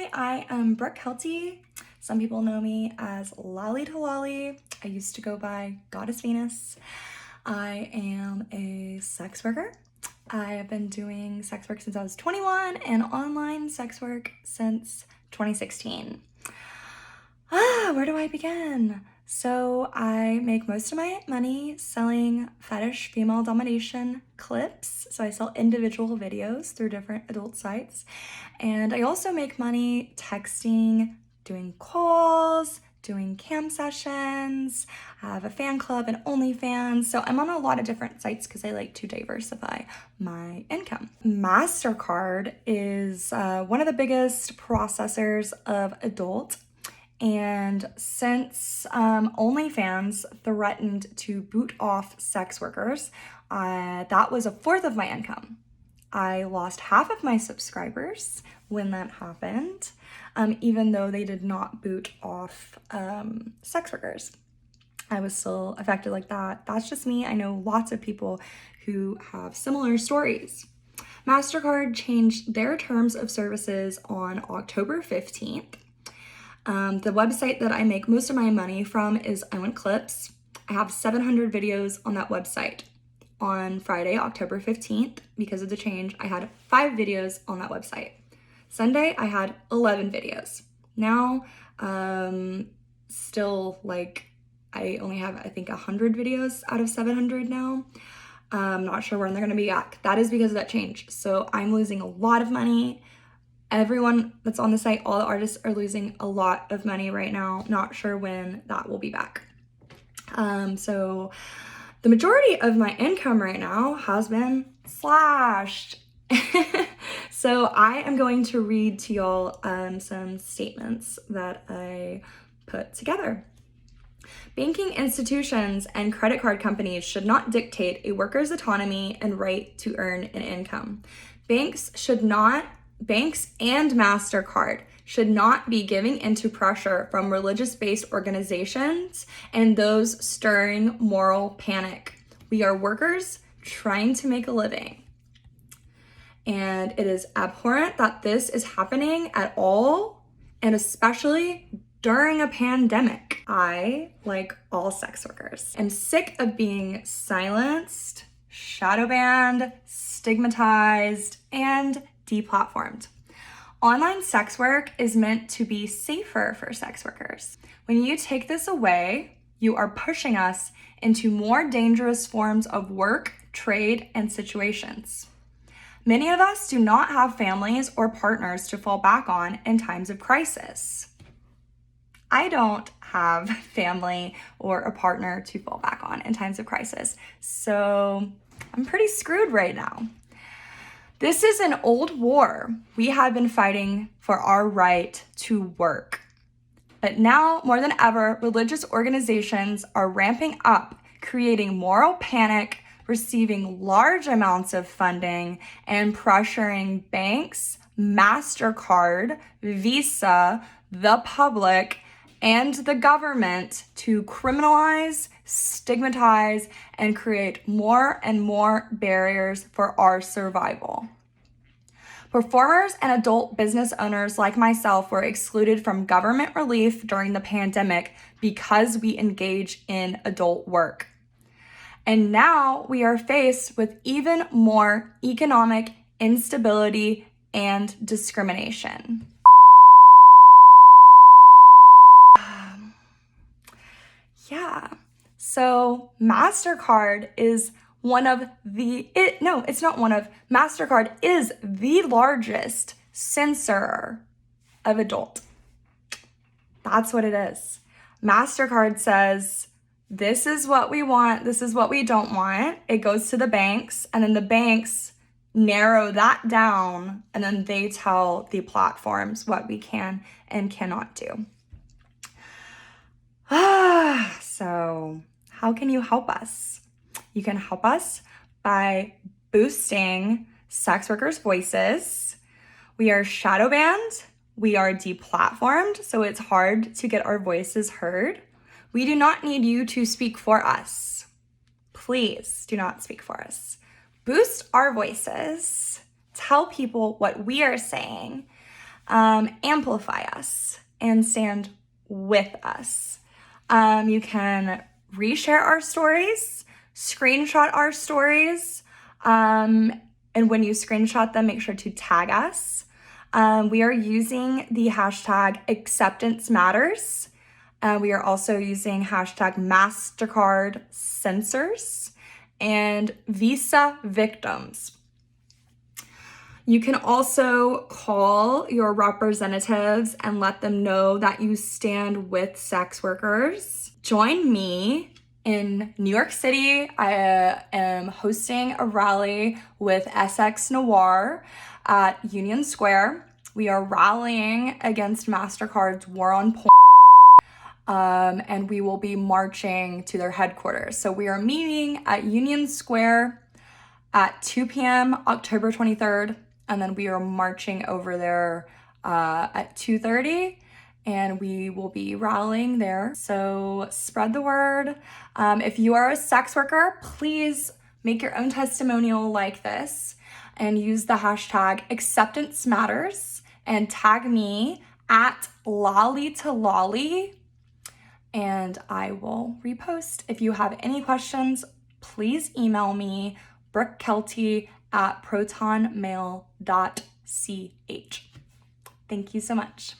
Hi, I am Brooke Kelty. Some people know me as Lolly to Lolly. I used to go by Goddess Venus. I am a sex worker. I have been doing sex work since I was 21 and online sex work since 2016. Where do I begin? So I make most of my money selling fetish female domination clips. So I sell individual videos through different adult sites. And I also make money texting, doing calls, doing cam sessions. I have a fan club and OnlyFans. So I'm on a lot of different sites because I like to diversify my income. Mastercard is one of the biggest processors of adult. And since OnlyFans threatened to boot off sex workers, that was a fourth of my income. I lost half of my subscribers when that happened, even though they did not boot off sex workers. I was still affected like that. That's just me. I know lots of people who have similar stories. Mastercard changed their terms of services on October 15th. The website that I make most of my money from is I Want Clips. I have 700 videos on that website. On Friday, October 15th, because of the change, I had 5 videos on that website. Sunday, I had 11 videos. Now, still I only have, I think, 100 videos out of 700 now. I'm not sure when they're gonna be back. That is because of that change. So I'm losing a lot of money. Everyone that's on the site, all the artists are losing a lot of money right now. Not sure when that will be back. So the majority of my income right now has been slashed. So I am going to read to y'all some statements that I put together. Banking institutions and credit card companies should not dictate a worker's autonomy and right to earn an income. Banks and Mastercard should not be giving into pressure from religious-based organizations and those stirring moral panic. We are workers trying to make a living. And it is abhorrent that this is happening at all, and especially during a pandemic. I, like all sex workers, am sick of being silenced, shadow banned, stigmatized, and deplatformed. Online sex work is meant to be safer for sex workers. When you take this away, you are pushing us into more dangerous forms of work, trade, and situations. Many of us do not have families or partners to fall back on in times of crisis. I don't have family or a partner to fall back on in times of crisis, so I'm pretty screwed right now. This is an old war. We have been fighting for our right to work. But now, more than ever, religious organizations are ramping up, creating moral panic, receiving large amounts of funding, and pressuring banks, Mastercard, Visa, the public, and the government to criminalize, stigmatize, and create more and more barriers for our survival. Performers and adult business owners like myself were excluded from government relief during the pandemic because we engage in adult work. And now we are faced with even more economic instability and discrimination. So Mastercard is Mastercard is the largest censorer of adult. That's what it is. Mastercard says, this is what we want, this is what we don't want. It goes to the banks, and then the banks narrow that down, and then they tell the platforms what we can and cannot do. So how can you help us? You can help us by boosting sex workers' voices. We are shadow banned. We are deplatformed, so it's hard to get our voices heard. We do not need you to speak for us. Please do not speak for us. Boost our voices. Tell people what we are saying. amplify us and stand with us. You can reshare our stories, screenshot our stories, and when you screenshot them, make sure to tag us. We are using the hashtag acceptance matters. We are also using hashtag Mastercard censors and Visa victims. You can also call your representatives and let them know that you stand with sex workers. Join me in New York City. I am hosting a rally with SX Noir at Union Square. We are rallying against Mastercard's war on porn. And we will be marching to their headquarters. So we are meeting at Union Square at 2 p.m. October 23rd, and then we are marching over there at 2:30, and we will be rallying there. So spread the word. If you are a sex worker, please make your own testimonial like this and use the hashtag acceptance matters and tag me at lolly to lolly, and I will repost. If you have any questions, please email me, Brooke Kelty at protonmail.ch. Thank you so much.